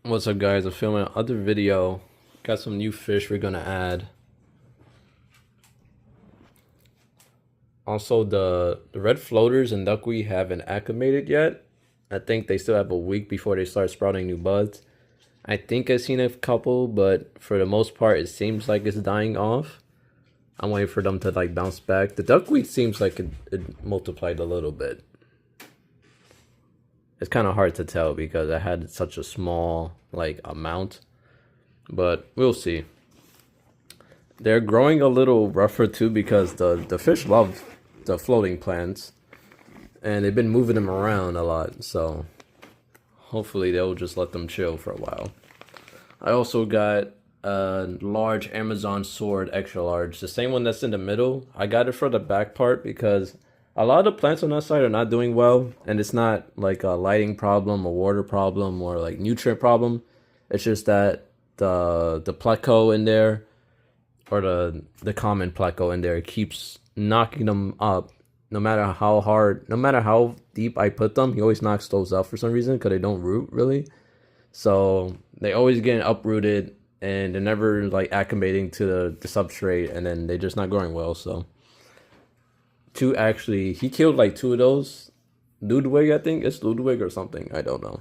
What's up, guys? I'm filming another video. Got some new fish we're gonna add. Also, the red floaters and duckweed haven't acclimated yet. I think they still have a week before they start sprouting new buds. I think I've seen a couple, but for the most part, it seems like it's dying off. I'm waiting for them to like bounce back. The duckweed seems like it multiplied a little bit. It's kind of hard to tell because I had such a small like amount, but we'll see. They're growing a little rougher too because the fish love the floating plants, and they've been moving them around a lot. So hopefully they'll just let them chill for a while. I also got a large Amazon sword, extra large, the same one that's in the middle. I got it for the back part because a lot of the plants on that side are not doing well, and it's not like a lighting problem, a water problem, or like nutrient problem. It's just that the pleco in there, or the common pleco in there, keeps knocking them up. No matter how hard, no matter how deep I put them, he always knocks those up for some reason because they don't root really. So they always get uprooted, and they're never like acclimating to the substrate, and then they're just not growing well. So he killed like two of those. Ludwig, I think it's Ludwig or something. I don't know.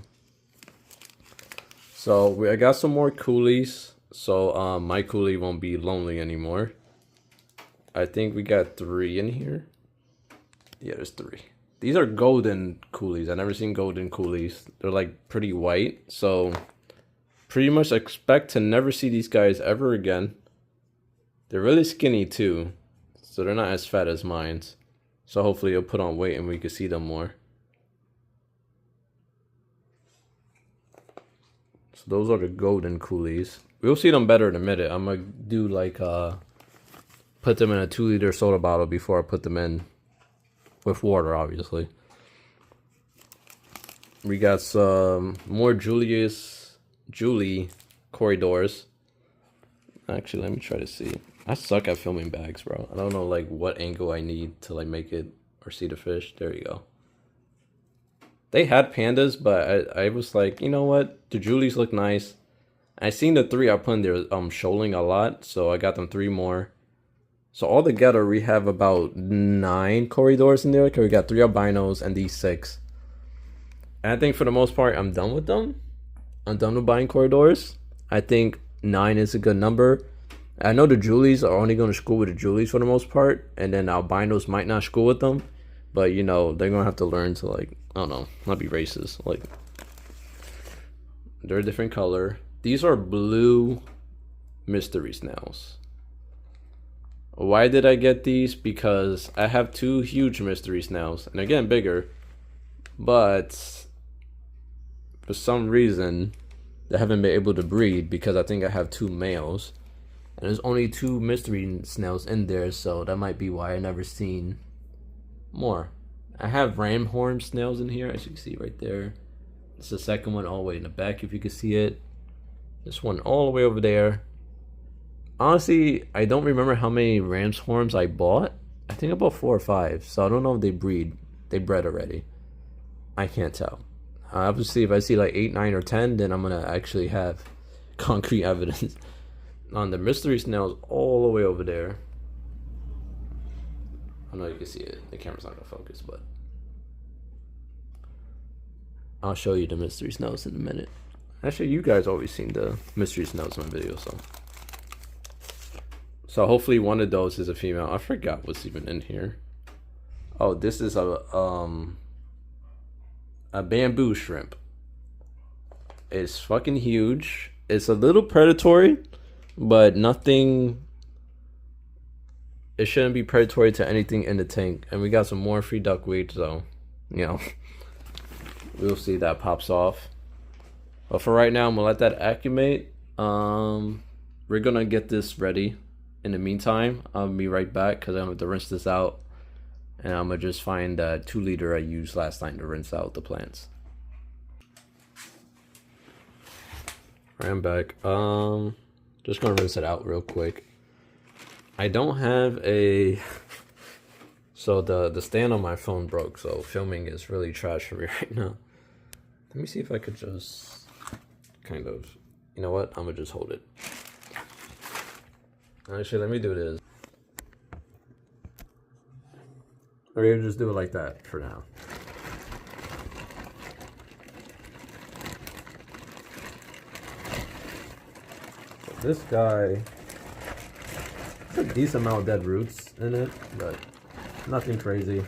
So I got some more kuhlis. So my kuhli won't be lonely anymore. I think we got 3 in here. Yeah, there's 3. These are golden kuhlis. I've never seen golden kuhlis. They're like pretty white. So pretty much expect to never see these guys ever again. They're really skinny too, so they're not as fat as mine. So hopefully it'll put on weight and we can see them more. So those are the golden kuhlis. We'll see them better in a minute. I'm gonna do like put them in a 2-liter soda bottle before I put them in with water, obviously. We got some more julii corridors. Actually, let me try to see. I suck at filming bags, bro. I don't know like what angle I need to like make it or see the fish. There you go. They had pandas, but I was like, you know what? The julies look nice. I seen the 3 I put in there shoaling a lot, so I got them 3 more. So altogether we have about 9 corridors in there, because we got 3 albinos and these 6. And I think for the most part I'm done with them. I'm done with buying corridors. I think 9 is a good number. I know the julies are only going to school with the julies for the most part, and then albinos might not school with them, but you know they're gonna have to learn to like, I don't know, not be racist. Like, they're a different color. These are blue mystery snails. Why did I get these? Because I have 2 huge mystery snails, and they're getting bigger, but for some reason they haven't been able to breed because I think I have 2 males. And there's only 2 mystery snails in there, so that might be why I never seen more. I have ram horn snails in here, as you can see right there. It's the second one all the way in the back, if you can see it. This one all the way over there. Honestly, I don't remember how many ram's horns I bought. I think I bought 4 or 5, so I don't know if they breed. They bred already. I can't tell. Obviously, if I see like 8, 9, or 10, then I'm gonna actually have concrete evidence. On the mystery snails all the way over there. I know you can see it. The camera's not gonna focus, but I'll show you the mystery snails in a minute. Actually, you guys always seen the mystery snails in my video, so hopefully one of those is a female. I forgot what's even in here. Oh, this is a bamboo shrimp. It's fucking huge. It's a little predatory, but nothing. It shouldn't be predatory to anything in the tank. And we got some more free duckweed, so you know, we'll see if that pops off. But for right now, I'm gonna let that acclimate. We're gonna get this ready. In the meantime, I'll be right back because I'm gonna have to rinse this out, and I'm gonna just find that 2-liter I used last time to rinse out the plants. Right, I'm back. Just gonna rinse it out real quick. I don't have a so the stand on my phone broke, so filming is really trash for me right now. Let me see if I could just kind of, you know what? I'm gonna just hold it. Actually, let me do this. Or you just do it like that for now. This guy, there's a decent amount of dead roots in it, but nothing crazy.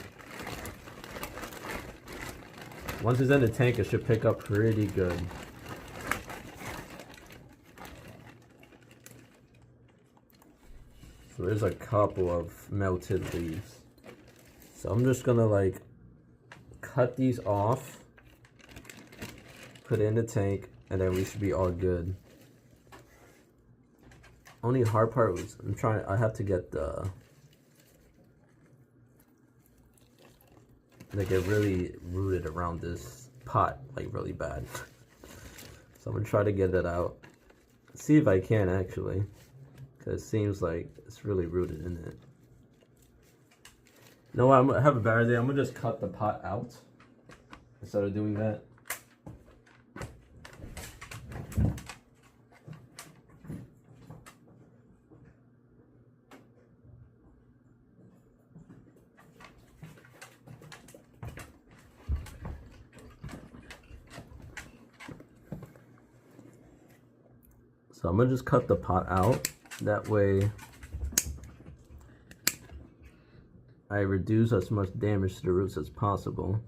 Once it's in the tank, it should pick up pretty good. So there's a couple of melted leaves. So I'm just gonna like cut these off, put it in the tank, and then we should be all good. Only hard part was I have to get they get really rooted around this pot, like really bad. So I'm gonna try to get that out. See if I can actually, because it seems like it's really rooted in it. You know what, I'm gonna have a better idea. I'm gonna just cut the pot out instead of doing that. So I'm gonna just cut the pot out. That way I reduce as much damage to the roots as possible.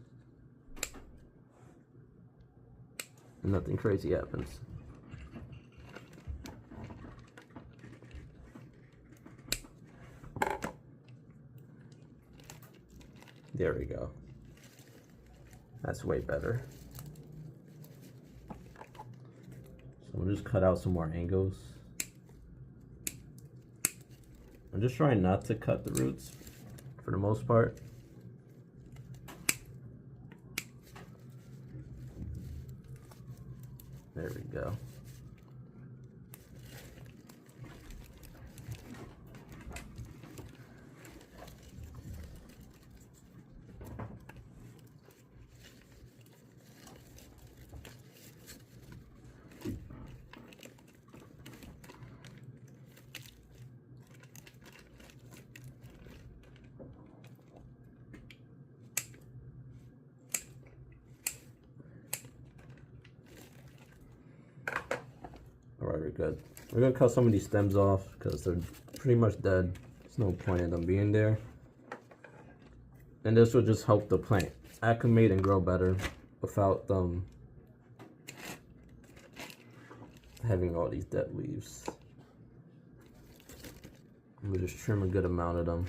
And nothing crazy happens. There we go. That's way better. So we'll just cut out some more angles. I'm just trying not to cut the roots for the most part. There we go. Alright, we're good. We're gonna cut some of these stems off because they're pretty much dead. There's no point in them being there. And this will just help the plant acclimate and grow better without them having all these dead leaves. We'll just trim a good amount of them.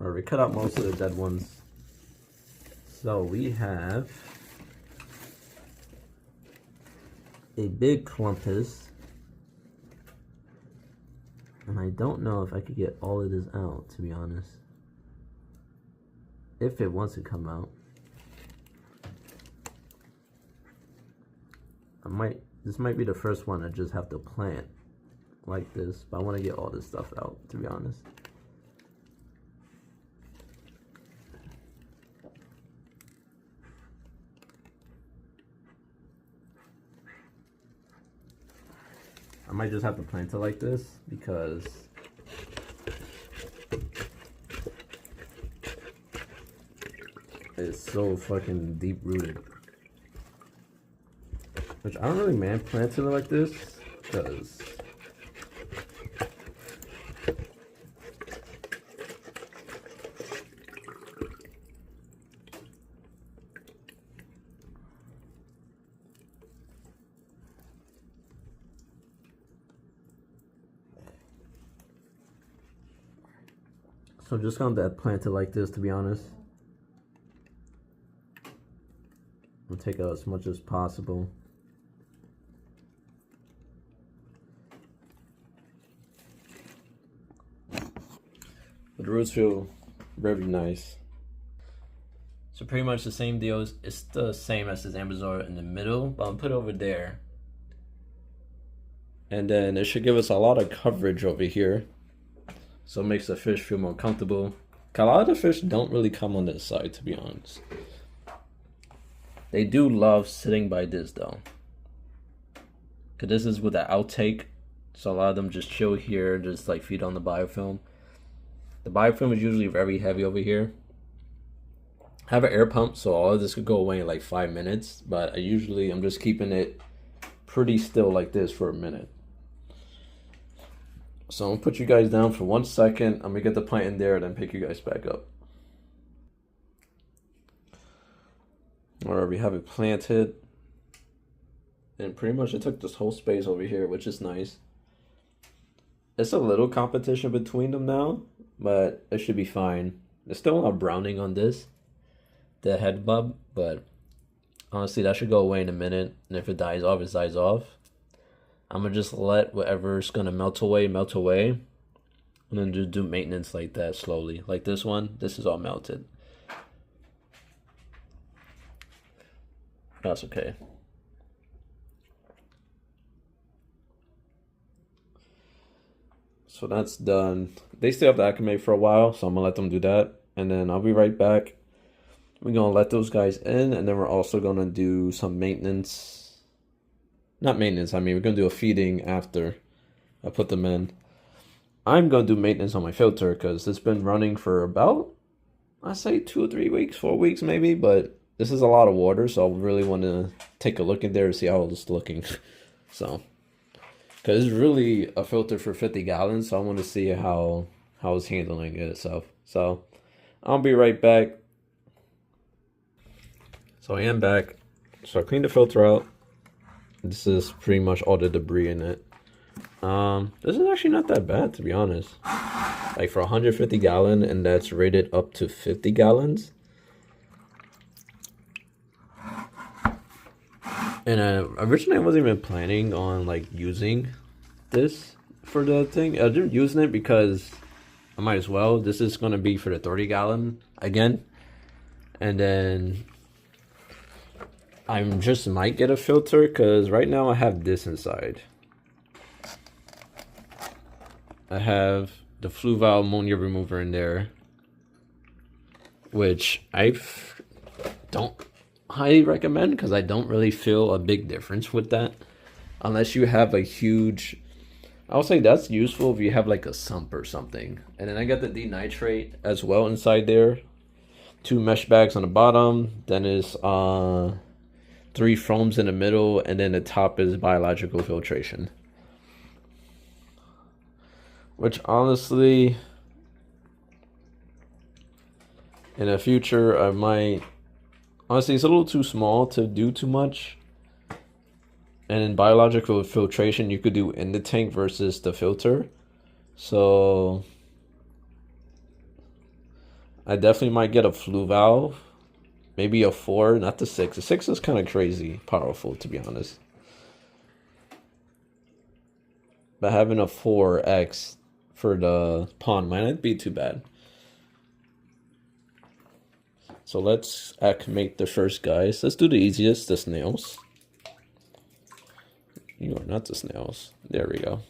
Alright, we cut out most of the dead ones. So we have a big clumpus. And I don't know if I could get all of this out, to be honest. If it wants to come out. This might be the first one I just have to plant like this, but I want to get all this stuff out, to be honest. I might just have to plant it like this because it's so fucking deep rooted. Which I don't really plant it like this because so I'm just gonna plant it like this, to be honest. I'll take out as much as possible. But the roots feel very nice. So pretty much the same deal. It's the same as this Amazon in the middle, but I'll put it over there. And then it should give us a lot of coverage over here. So it makes the fish feel more comfortable. A lot of the fish don't really come on this side, to be honest. They do love sitting by this though. Cause this is with the outtake. So a lot of them just chill here, just like feed on the biofilm. The biofilm is usually very heavy over here. I have an air pump, so all of this could go away in like 5 minutes. But I'm just keeping it pretty still like this for a minute. So I'm gonna put you guys down for 1 second. I'm gonna get the plant in there and then pick you guys back up. Alright, we have it planted. And pretty much it took this whole space over here, which is nice. It's a little competition between them now, but it should be fine. There's still a lot of browning on this, the head bub, but honestly that should go away in a minute. And if it dies off, it dies off. I'm gonna just let whatever's gonna melt away, and then just do maintenance like that slowly. Like this one, this is all melted. That's okay. So that's done. They still have to acclimate for a while, so I'm gonna let them do that. And then I'll be right back. We're gonna let those guys in, and then we're also gonna do some maintenance. Not maintenance, I mean, we're going to do a feeding after I put them in. I'm going to do maintenance on my filter because it's been running for about, I say 2 or 3 weeks, 4 weeks maybe. But this is a lot of water, so I really want to take a look in there to see how it's looking. So, because it's really a filter for 50 gallons, so I want to see how it's handling it itself. So, I'll be right back. So I am back. So I cleaned the filter out. This is pretty much all the debris in it. This is actually not that bad, to be honest. Like for 150 gallon, and that's rated up to 50 gallons. And originally I wasn't even planning on like using this for the thing. I was using it because I might as well. This is gonna be for the 30 gallon again. And then I just might get a filter because right now I have this inside. I have the fluval ammonia remover in there, which I don't highly recommend because I don't really feel a big difference with that. Unless you have a huge, I'll say that's useful if you have like a sump or something. And then I got the denitrate as well inside there. 2 mesh bags on the bottom. Then is 3 foams in the middle, and then the top is biological filtration. Which honestly, in the future, I might... Honestly, it's a little too small to do too much. And in biological filtration, you could do in the tank versus the filter. So I definitely might get a flue valve. Maybe a 4, not the 6. The 6 is kind of crazy powerful, to be honest. But having a 4X for the pond might not be too bad. So let's acclimate the first guys. Let's do the easiest, the snails. You are not the snails. There we go.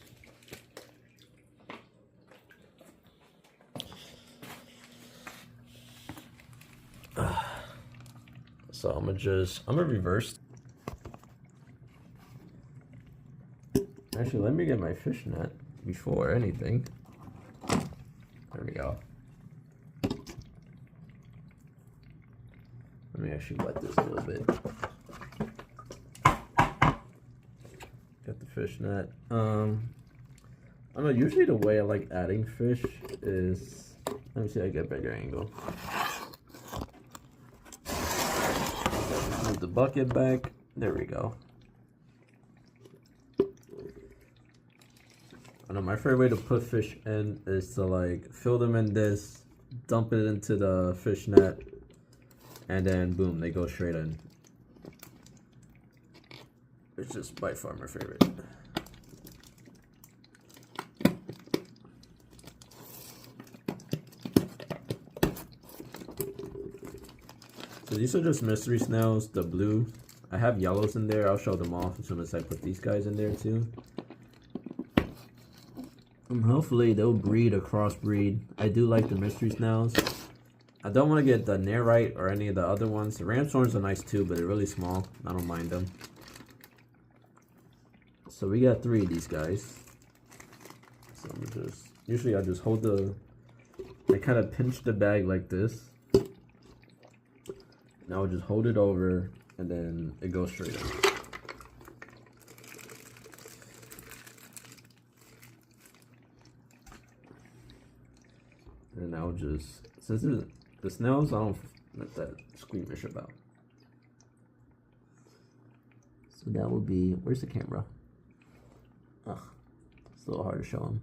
So I'm gonna reverse. Actually, let me get my fish net before anything. There we go. Let me actually wet this a little bit. Got the fish net. I don't know, usually the way I like adding fish is, let me see if I get a better angle. Move the bucket back. There we go. I know my favorite way to put fish in is to like fill them in this, dump it into the fish net, and then boom, they go straight in. It's just by far my favorite. So these are just mystery snails, the blue. I have yellows in there. I'll show them off as soon as I put these guys in there too. And hopefully they'll breed or crossbreed. I do like the mystery snails. I don't want to get the Nerite or any of the other ones. The ramshorns are nice too, but they're really small. I don't mind them. So we got 3 of these guys. So I'm just, usually I just hold I kind of pinch the bag like this. And I'll just hold it over and then it goes straight up. And I'll just, since the snails, I don't let that squeamish about. So that would be, where's the camera? Ugh, it's a little hard to show them.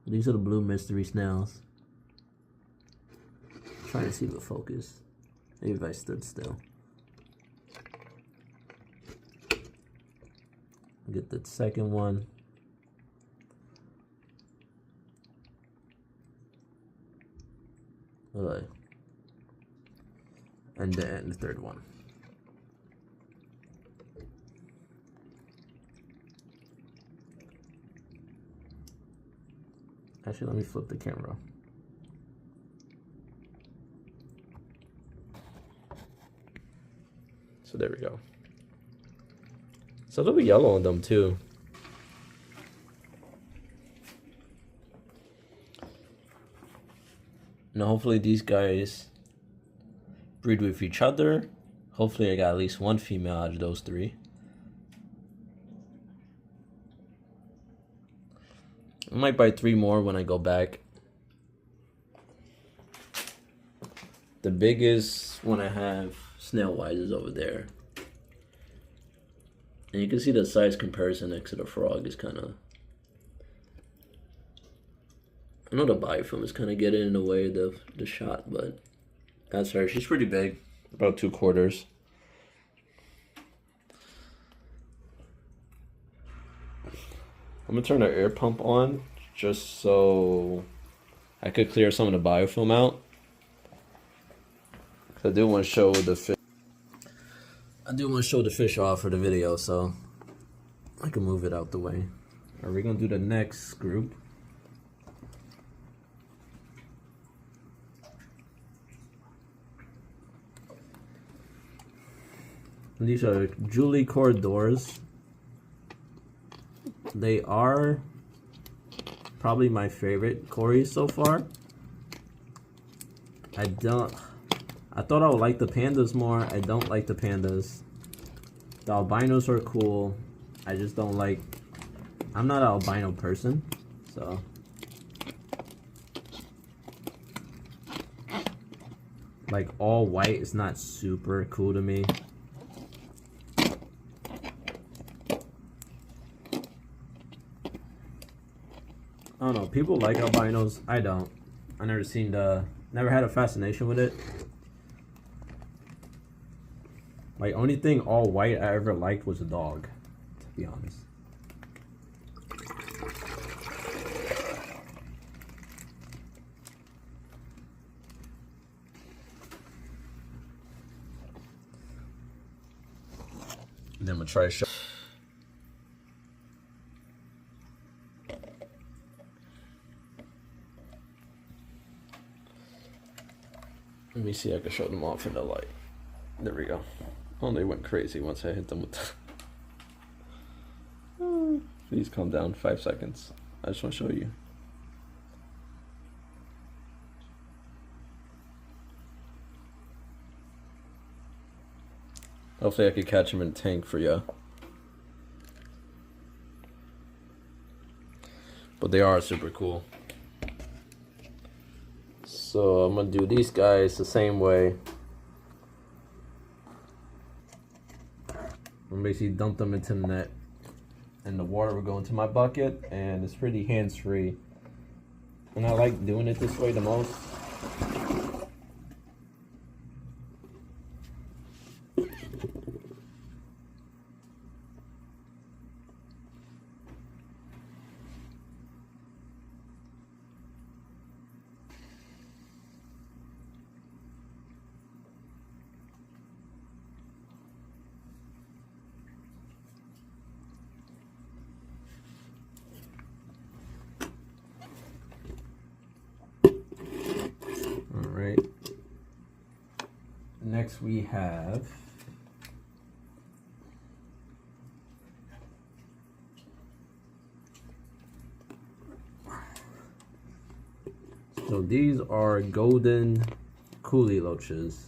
These are the blue mystery snails. I'm trying to see the focus. Maybe if I stood still. Get the second one. Alright. And then the third one. Actually, let me flip the camera. So there we go. So there'll be yellow on them too. Now hopefully these guys breed with each other. Hopefully I got at least 1 female out of those 3. I might buy 3 more when I go back. The biggest one I have snail-wise is over there. And you can see the size comparison next to the frog is kind of... I know the biofilm is kind of getting in the way of the shot, but that's her. She's pretty big, about 2 quarters. I'm gonna turn the air pump on just so I could clear some of the biofilm out. I do want to show the fish. I do want to show the fish off for the video, so I can move it out the way. Are we gonna do the next group? These are julii corridors. They are probably my favorite Cory so far. I thought I would like the pandas more. I don't like the pandas. The albinos are cool. I just don't like... I'm not an albino person, so... Like, all white is not super cool to me. I don't know, people like albinos. I don't. I never had a fascination with it. Like, only thing all white I ever liked was a dog, to be honest. Then I'm gonna try to show. Let me see if I can show them off in the light. There we go. Oh, they went crazy once I hit them with the... Please calm down, 5 seconds. I just want to show you. Hopefully I could catch them in a tank for you. But they are super cool. So I'm gonna do these guys the same way. I'm basically dump them into the net, and the water will go into my bucket, and it's pretty hands-free. And I like doing it this way the most. next we have so these are golden kuhlis loaches.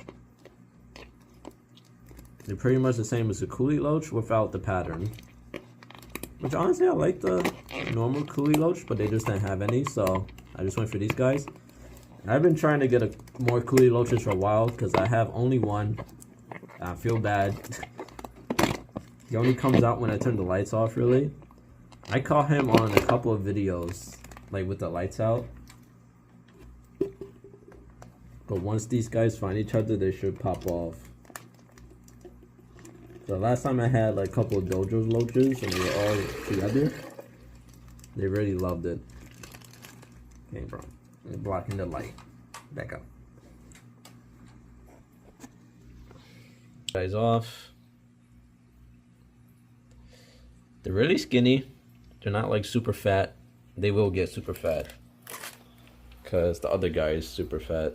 They're pretty much the same as the kuhlis loach without the pattern. Which honestly I like the normal kuhlis loach, but they just didn't have any, so I just went for these guys. I've been trying to get more kuhlis loaches for a while because I have only one. I feel bad. He only comes out when I turn the lights off, really. I caught him on a couple of videos, like with the lights out. But once these guys find each other, they should pop off. So last time I had like a couple of dojo loaches and they were all together. They really loved it. Okay, bro. It's blocking the light. Back up. Guys off. They're really skinny. They're not like super fat. They will get super fat. Because the other guy is super fat.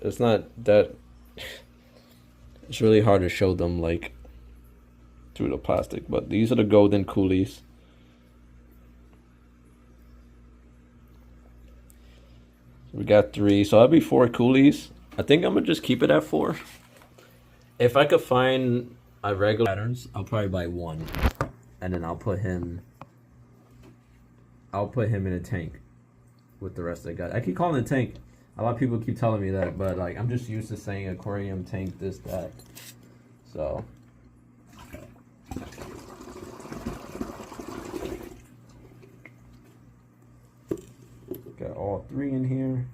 It's not that... It's really hard to show them like through the plastic, but these are the golden kuhlis. We got 3, so that'll be 4 kuhlis. I think I'm gonna just keep it at 4. If I could find a regular patterns, I'll probably buy 1, and then I'll put him in a tank with the rest of the guys. I keep calling it a tank. A lot of people keep telling me that, but like I'm just used to saying aquarium, tank, this, that. So got all 3 in here.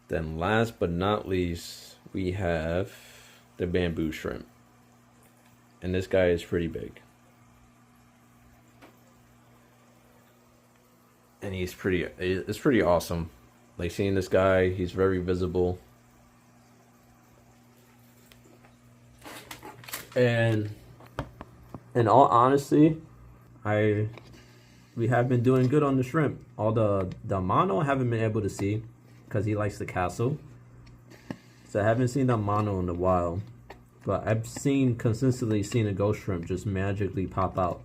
Then last but not least, we have the bamboo shrimp. And this guy is pretty big. And it's pretty awesome. Like seeing this guy, he's very visible. And in all honesty, we have been doing good on the shrimp. All the mono I haven't been able to see because he likes the castle. So I haven't seen the mono in a while. But I've consistently seen a ghost shrimp just magically pop out.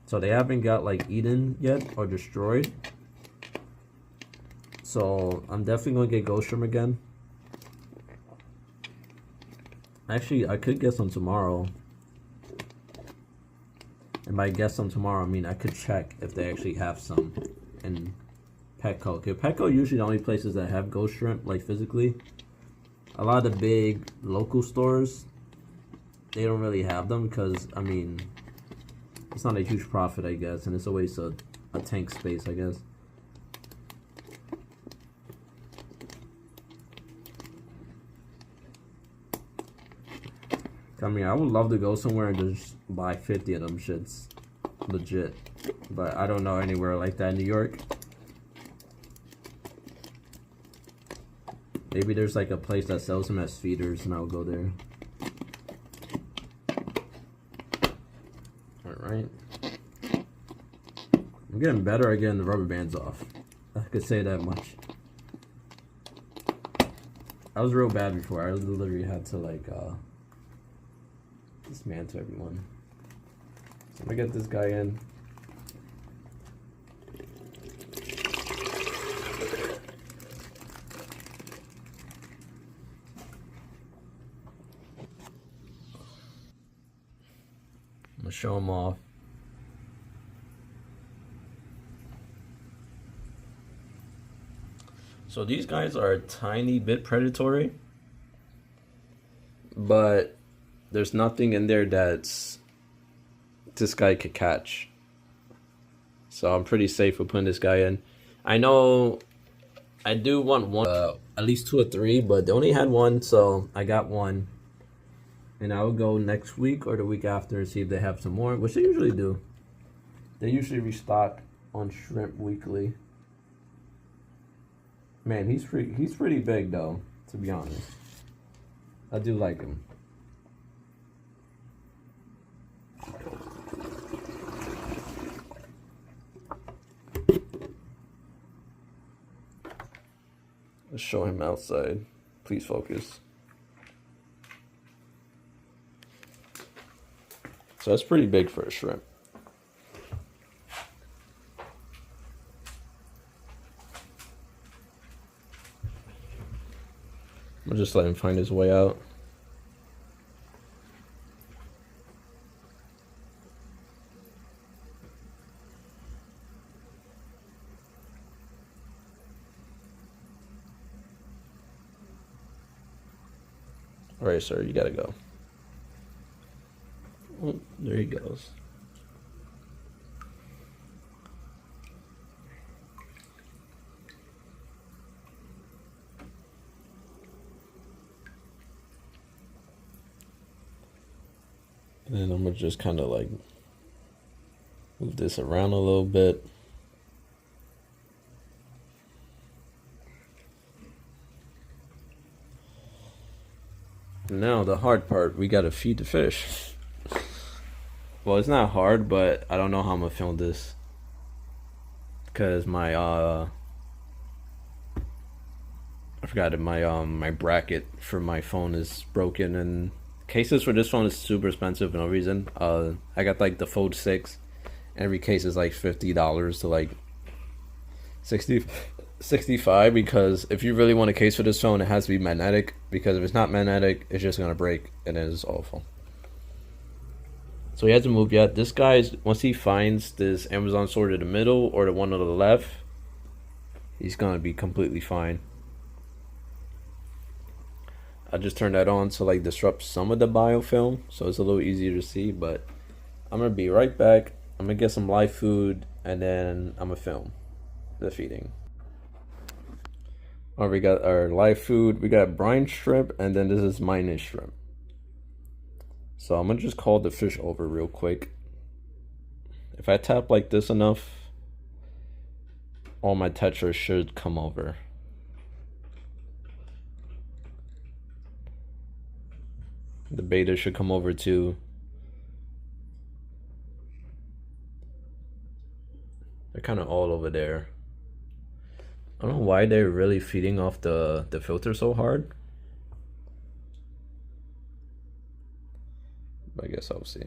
So they haven't got like eaten yet or destroyed. So I'm definitely gonna get ghost shrimp again. Actually, I could get some tomorrow. And by get some tomorrow, I mean I could check if they actually have some in Petco. Okay, Petco usually the only places that have ghost shrimp, like physically. A lot of the big local stores, they don't really have them because, I mean, it's not a huge profit, I guess, and it's a waste of a tank space, I guess. I mean, I would love to go somewhere and just buy 50 of them shits. Legit. But I don't know anywhere like that in New York. Maybe there's like a place that sells them as feeders and I'll go there. Alright. I'm getting better at getting the rubber bands off. I could say that much. I was real bad before. I literally had to like dismantle everyone. So I'm gonna get this guy in. I'm gonna show him off. So these guys are a tiny bit predatory, but there's nothing in there that's this guy could catch. So I'm pretty safe with putting this guy in. I know I do want one, at least 2 or 3, but they only had 1, so I got 1. And I will go next week or the week after and see if they have some more, which they usually do. They usually restock on shrimp weekly. Man, he's pretty big though, to be honest. I do like him. Let's show him outside. Please focus. So that's pretty big for a shrimp. I'll just let him find his way out. All right, sir, you gotta go. Oh, there he goes. And then I'm gonna just kind of like move this around a little bit. Now the hard part, we gotta feed the fish. Well, it's not hard, but I don't know how I'm gonna film this because my I forgot it. My bracket for my phone is broken, and cases for this phone is super expensive for no reason. I got like the Fold 6. Every case is like $50 to like 65, because if you really want a case for this phone, it has to be magnetic, because if it's not magnetic, it's just gonna break, and it is awful. So he hasn't moved yet. This guy's, once he finds this Amazon sword in the middle or the one on the left, he's gonna be completely fine. I just turned that on to like disrupt some of the biofilm, so it's a little easier to see. But I'm gonna be right back. I'm gonna get some live food, and then I'm gonna film the feeding. All right, we got our live food. We got brine shrimp, and then this is minus shrimp. So I'm gonna just call the fish over real quick. If I tap like this enough, all my tetras should come over. The beta should come over too. They're kind of all over there. I don't know why they're really feeding off the filter so hard. But I guess I'll see.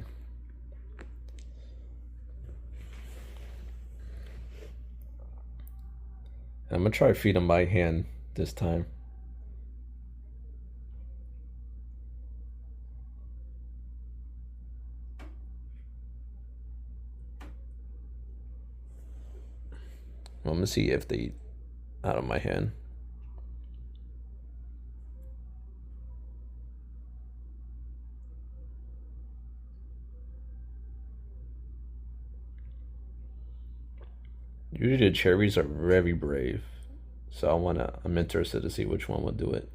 I'm gonna try to feed them by hand this time. I'm gonna see if they eat out of my hand. Usually the cherries are very brave, so I'm interested to see which one will do it.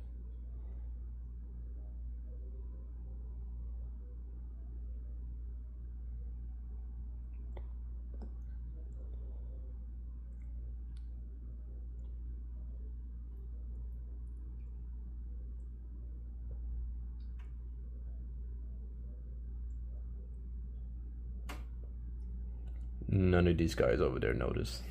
None of these guys over there notice.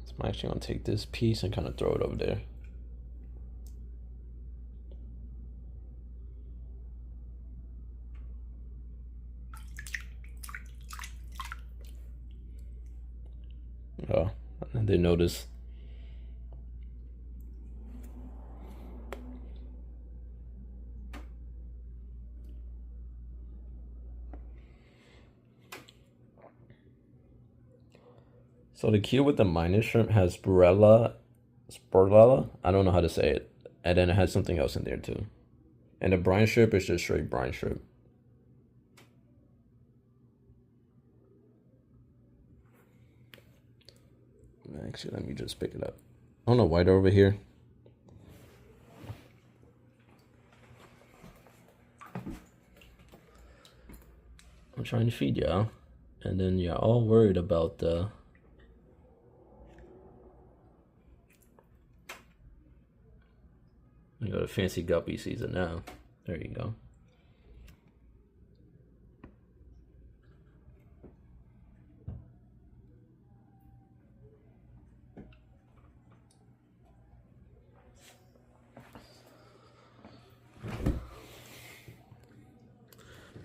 So I'm actually gonna take this piece and kind of throw it over there. Oh, and they notice. So the cube with the minus shrimp has sporella. I don't know how to say it. And then it has something else in there too. And the brine shrimp is just straight brine shrimp. Actually, let me just pick it up. I don't know why they're over here. I'm trying to feed y'all, and then you're all worried about the. You got a fancy guppy season now. There you go.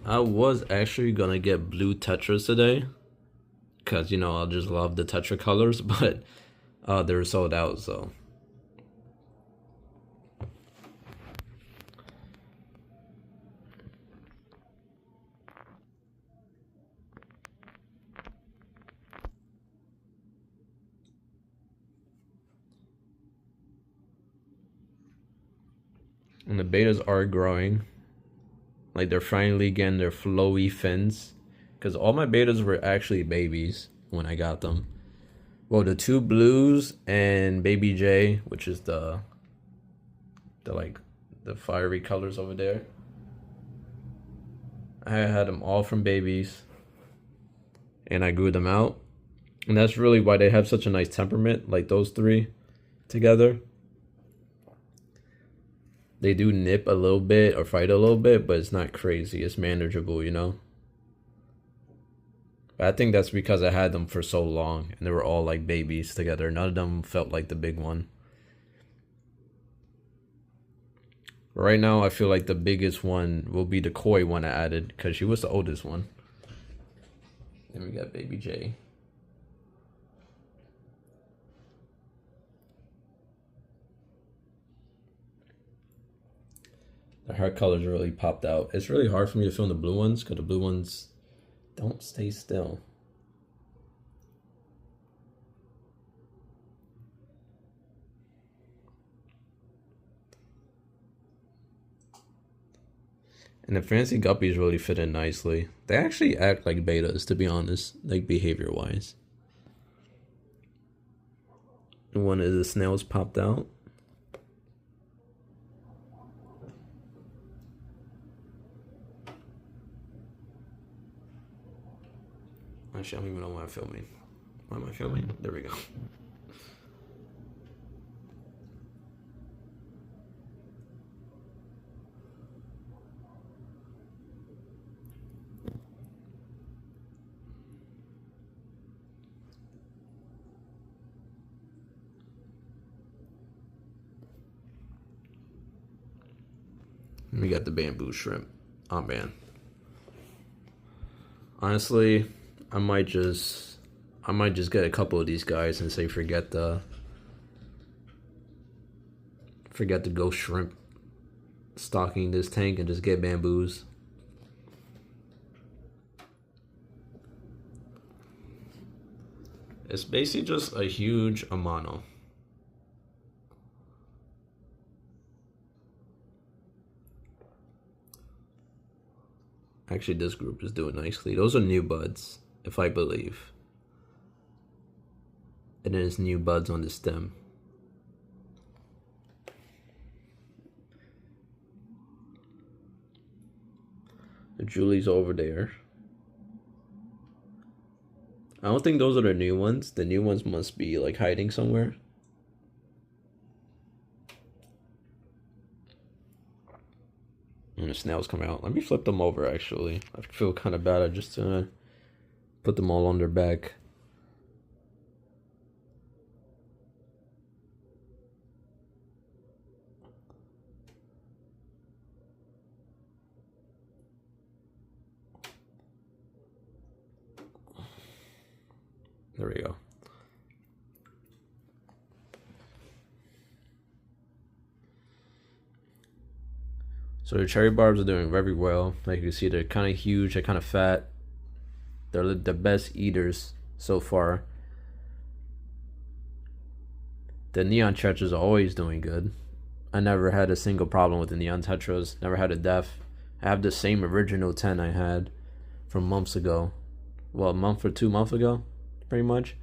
I was actually gonna get blue tetras today, cause you know I just love the tetra colors, but they're sold out. So and the betas are growing. Like they're finally getting their flowy fins, because all my betas were actually babies when I got them. Well, the two blues and baby J, which is the like the fiery colors over there. I had them all from babies, and I grew them out, and that's really why they have such a nice temperament. Like those three together. They do nip a little bit or fight a little bit, but it's not crazy. It's manageable, you know? But I think that's because I had them for so long, and they were all like babies together. None of them felt like the big one. Right now, I feel like the biggest one will be the koi one I added, because she was the oldest one. Then we got baby J. The hair colors really popped out. It's really hard for me to film the blue ones because the blue ones don't stay still. And the fancy guppies really fit in nicely. They actually act like betas, to be honest, like behavior-wise. One of the snails popped out. Actually, I don't even know why I'm filming. Why am I filming? There we go. We got the bamboo shrimp. Oh man. Honestly, I might just get a couple of these guys and say forget the ghost shrimp stocking this tank and just get bamboos. It's basically just a huge amano. Actually, this group is doing nicely. Those are new buds, if I believe. And then it's new buds on the stem. The julii's over there. I don't think those are the new ones. The new ones must be like hiding somewhere. And the snails come out. Let me flip them over, actually. I feel kind of bad. I just put them all on their back. There we go. So the cherry barbs are doing very well. Like you can see, they're kind of huge, they're kind of fat. They're the best eaters so far. The neon tetras are always doing good. I never had a single problem with the neon tetras. Never had a death. I have the same original 10 I had from months ago. Well, a month or 2 months ago, pretty much.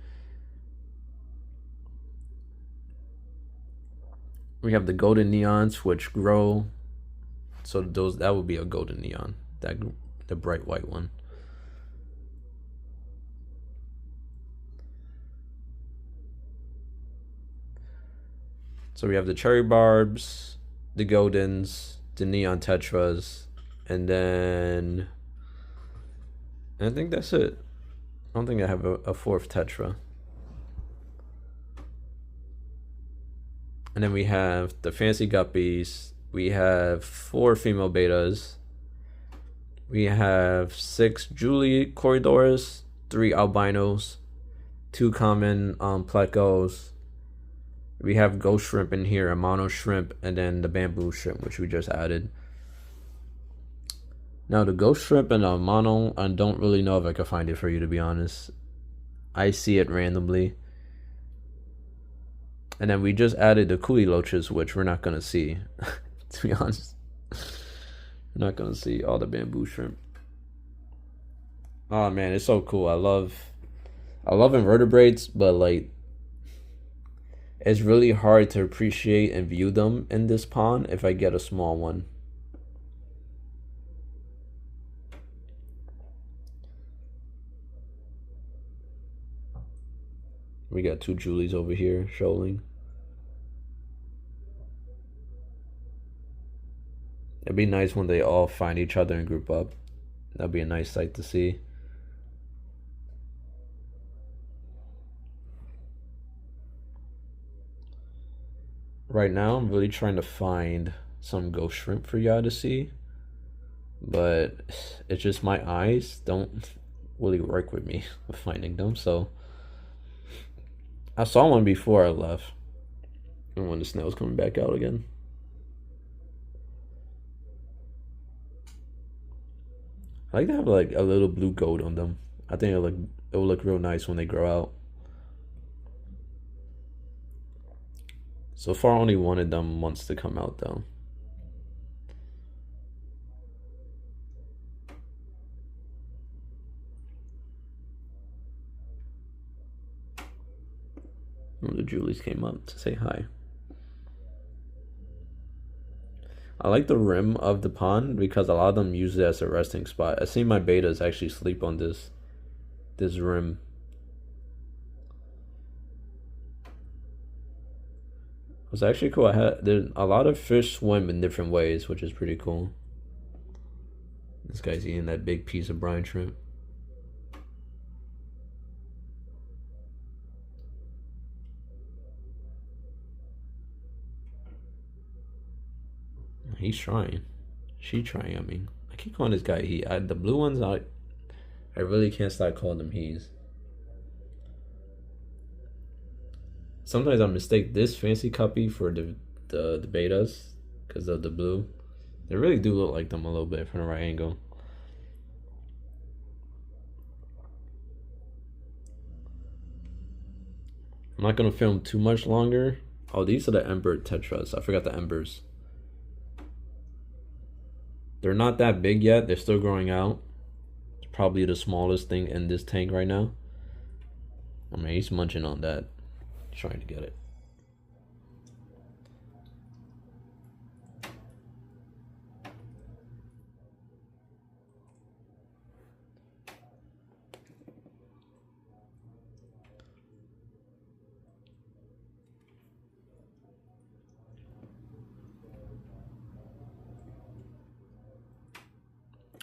We have the golden neons, which grow. So that would be a golden neon. The bright white one. So we have the cherry barbs, the goldens, the neon tetras, and then I think that's it. I don't think I have a fourth tetra. And then we have the fancy guppies. We have 4 female betas. We have 6 julii corridors, 3 albinos, 2 common plecos. We have ghost shrimp in here, a mono shrimp, and then the bamboo shrimp, which we just added. Now the ghost shrimp and the mono, I don't really know if I can find it for you, to be honest. I see it randomly. And then we just added the kuhlis loaches, which we're not gonna see, to be honest. We're not gonna see all the bamboo shrimp. Oh man, it's so cool. I love invertebrates, but like it's really hard to appreciate and view them in this pond if I get a small one. We got 2 julies over here, shoaling. It'd be nice when they all find each other and group up. That'd be a nice sight to see. Right now, I'm really trying to find some ghost shrimp for y'all to see. But it's just my eyes don't really work with me with finding them. So I saw one before I left. And when the snow's coming back out again. I like to have like a little blue gold on them. I think it will look real nice when they grow out. So far, only one of them wants to come out though. One of the julies came up to say hi. I like the rim of the pond because a lot of them use it as a resting spot. I see my betas actually sleep on this rim. It was actually cool. There's a lot of fish swim in different ways, which is pretty cool. This guy's eating that big piece of brine shrimp. He's trying. She's trying, I mean. I keep calling this guy he. The blue ones, I really can't stop calling them he's. Sometimes I mistake this fancy cuppy for the betas because of the blue. They really do look like them a little bit from the right angle. I'm not gonna film too much longer. Oh, these are the ember tetras. I forgot the embers. They're not that big yet. They're still growing out. It's probably the smallest thing in this tank right now. I mean, he's munching on that. He's trying to get it.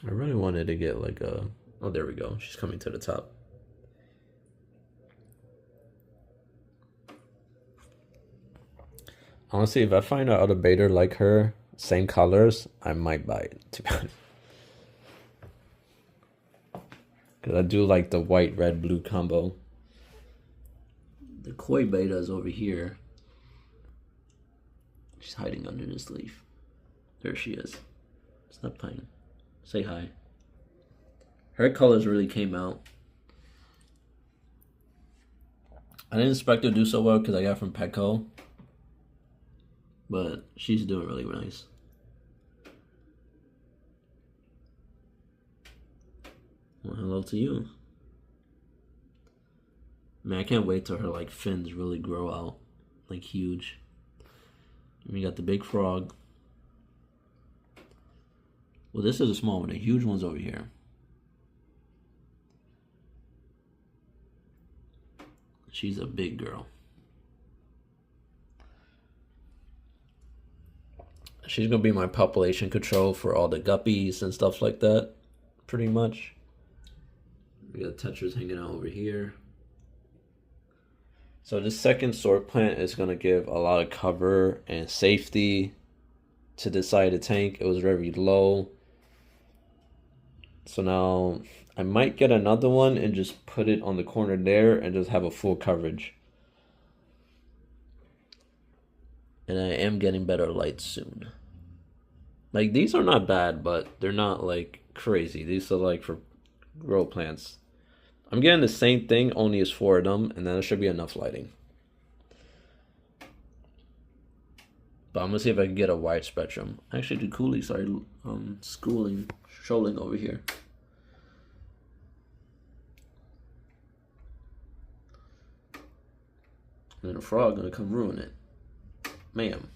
I really wanted to get like a... Oh, there we go. She's coming to the top. Honestly, if I find out other beta like her, same colors, I might buy it, to be honest. Because I do like the white, red, blue combo. The koi beta is over here. She's hiding under this leaf. There she is. Stop playing. Say hi. Her colors really came out. I didn't expect her to do so well because I got from Petco. But she's doing really nice. Well, hello to you. Man, I can't wait till her like fins really grow out. Like huge. We got the big frog. Well, this is a small one. The huge one's over here. She's a big girl. She's gonna be my population control for all the guppies and stuff like that, pretty much. We got tetras hanging out over here. So this second sort plant is gonna give a lot of cover and safety to the side of the tank. It was very low. So now I might get another one and just put it on the corner there and just have a full coverage. And I am getting better lights soon. Like, these are not bad, but they're not like crazy. These are like for grow plants. I'm getting the same thing, only it's 4 of them, and then there should be enough lighting. But I'm gonna see if I can get a wide spectrum. Actually, the kuhlis are strolling over here. And then a frog gonna come ruin it. Ma'am.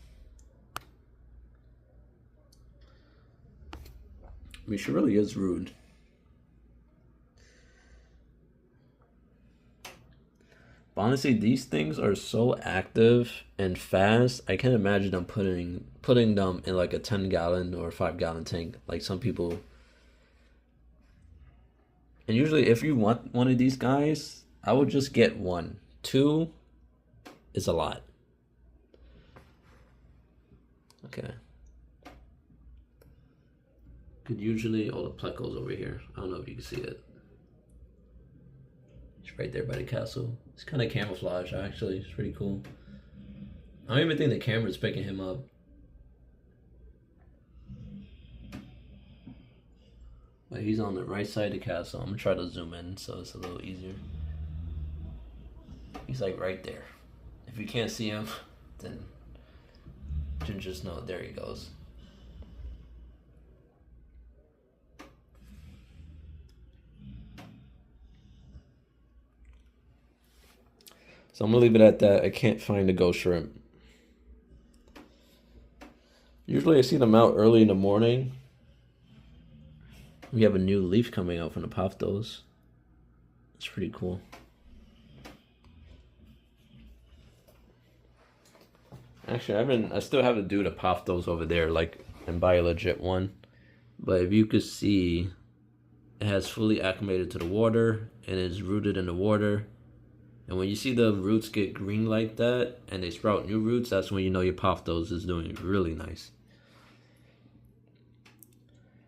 I mean, she really is rude. But honestly, these things are so active and fast. I can't imagine them putting them in like a 10-gallon or 5-gallon tank, like some people. And usually, if you want one of these guys, I would just get 1. 2 is a lot. Okay. Could usually, the plecos over here. I don't know if you can see it. It's right there by the castle. It's kind of camouflage, actually. It's pretty cool. I don't even think the camera's picking him up. But he's on the right side of the castle. I'm gonna try to zoom in so it's a little easier. He's like right there. If you can't see him, then just know. There he goes. So I'm gonna leave it at that. I can't find the ghost shrimp. Usually I see them out early in the morning. We have a new leaf coming out from the pothos. It's pretty cool. Actually, I still have to do the pothos over there, like, and buy a legit one. But if you could see, it has fully acclimated to the water and is rooted in the water. And when you see the roots get green like that and they sprout new roots, that's when you know your pothos is doing really nice.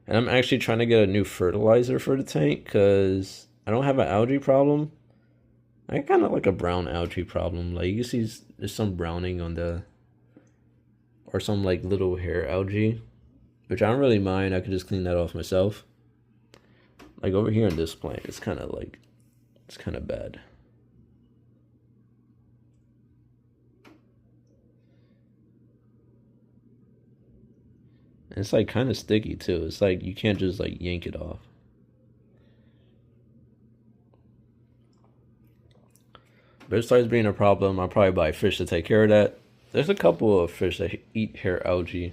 And I'm actually trying to get a new fertilizer for the tank because I don't have an algae problem. I kind of like a brown algae problem. Like, you can see there's some browning on the, or some like little hair algae, which I don't really mind. I could just clean that off myself. Like over here in this plant, it's kind of bad. And it's like kind of sticky too. It's like you can't just like yank it off. But it starts being a problem. I'll probably buy fish to take care of that. There's a couple of fish that eat hair algae.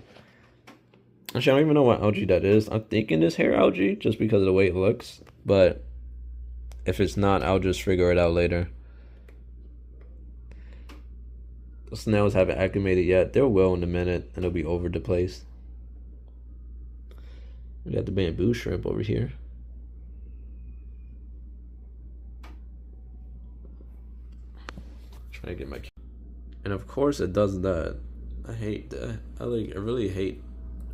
Actually, I don't even know what algae that is. I'm thinking it's hair algae just because of the way it looks. But if it's not, I'll just figure it out later. The snails haven't acclimated yet. They will in a minute, and they'll be over the place. We got the bamboo shrimp over here. Trying to get my... And of course it does that. I hate that. I really hate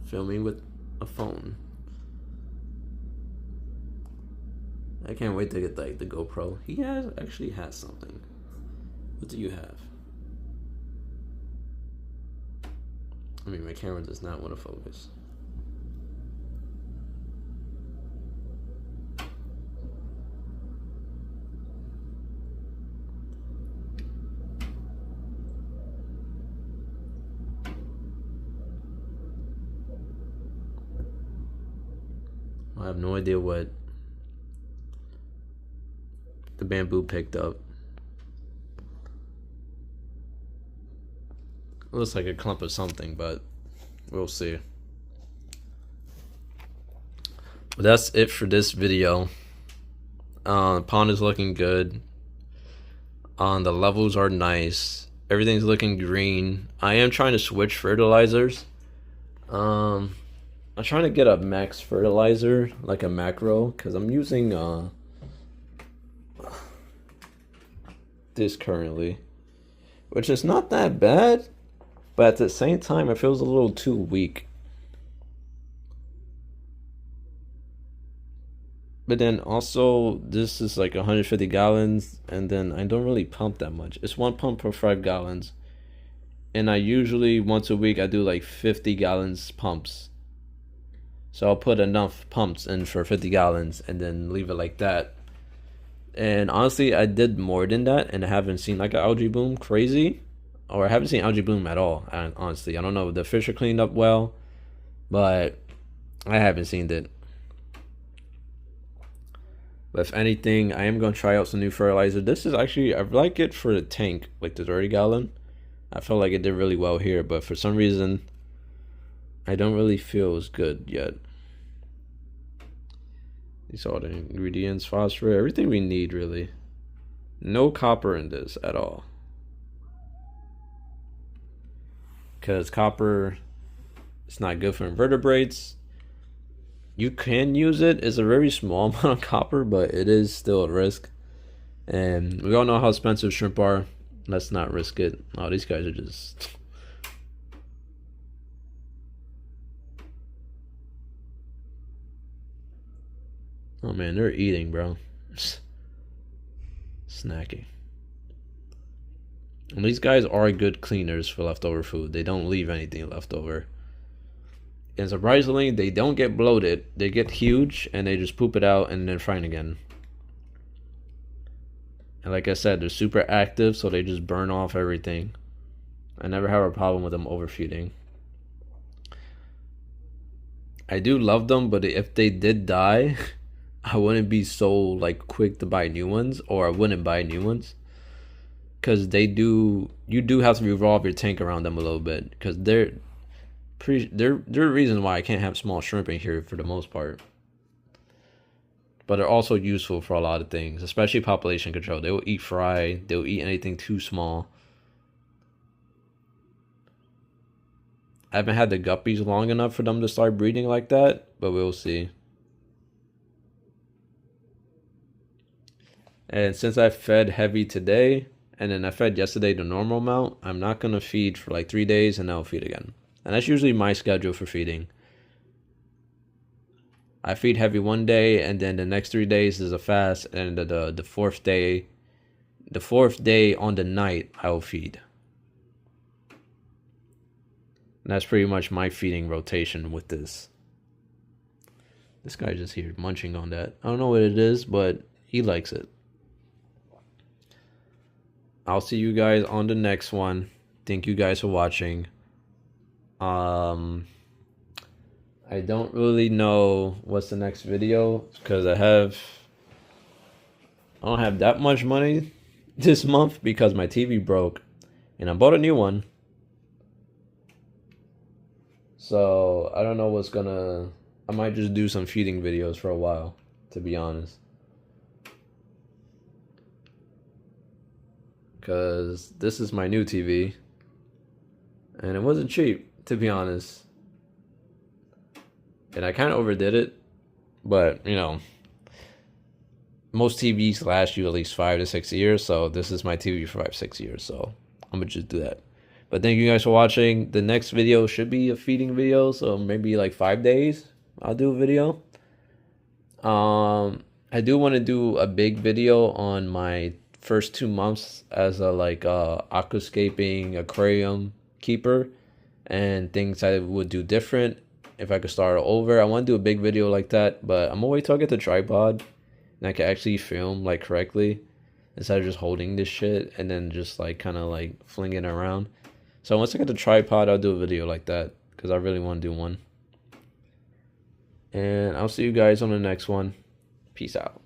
filming with a phone. I can't wait to get like the GoPro. He actually has something. What do you have? I mean, my camera does not want to focus. I have no idea what the bamboo picked up. looks like a clump of something, but we'll see. But that's it for this video. Pond is looking good. The levels are nice. Everything's looking green. I am trying to switch fertilizers. I'm trying to get a max fertilizer, like a macro, because I'm using this currently, which is not that bad, but at the same time it feels a little too weak. But then also this is like 150 gallons, and then I don't really pump that much. It's 1 pump per 5 gallons, and I usually once a week I do like 50 gallons pumps. So I'll put enough pumps in for 50 gallons and then leave it like that. And honestly, I did more than that, and I haven't seen like an algae bloom crazy, or I haven't seen algae bloom at all. And honestly, I don't know if the fish are cleaned up well, but I haven't seen it. But if anything, I am going to try out some new fertilizer. This is actually, I like it for the tank, like the 30 gallon. I felt like it did really well here, but for some reason, I don't really feel as good yet. These are all the ingredients, phosphorus, everything we need really. No copper in this at all. Because copper is not good for invertebrates. You can use it. It's a very small amount of copper, but it is still a risk. And we all know how expensive shrimp are. Let's not risk it. Oh, these guys are just... Oh man, they're eating, bro. Snacking. And these guys are good cleaners for leftover food. They don't leave anything left over. And surprisingly, they don't get bloated. They get huge and they just poop it out and then fine again. And like I said, they're super active, so they just burn off everything. I never have a problem with them overfeeding. I do love them, but if they did die, I wouldn't be so like quick to buy new ones, or I wouldn't buy new ones. Because you do have to revolve your tank around them a little bit, because they're a reason why I can't have small shrimp in here for the most part. But they're also useful for a lot of things, especially population control. They will eat fry. They'll eat anything too small. I haven't had the guppies long enough for them to start breeding like that, but we'll see. And since I fed heavy today, and then I fed yesterday the normal amount, I'm not going to feed for like 3 days, and then I'll feed again. And that's usually my schedule for feeding. I feed heavy 1 day, and then the next 3 days is a fast, and the fourth day on the night, I will feed. And that's pretty much my feeding rotation with this. This guy just here munching on that. I don't know what it is, but he likes it. I'll see you guys on the next one. Thank you guys for watching. I don't really know what's the next video, because I don't have that much money this month because my TV broke and I bought a new one. So I don't know what's gonna... I might just do some feeding videos for a while, to be honest. Because this is my new TV. And it wasn't cheap, to be honest. And I kind of overdid it. But, you know, most TVs last you at least 5 to 6 years. So this is my TV for 5-6 years. So I'm going to just do that. But thank you guys for watching. The next video should be a feeding video. So maybe like 5 days I'll do a video. I do want to do a big video on my first 2 months as a aquascaping aquarium keeper, and things I would do different if I could start over. I want to do a big video like that, but I'm gonna wait till I get the tripod and I can actually film like correctly instead of just holding this shit and then just like kind of like flinging it around. So once I get the tripod, I'll do a video like that, because I really want to do one. And I'll see you guys on the next one. Peace out.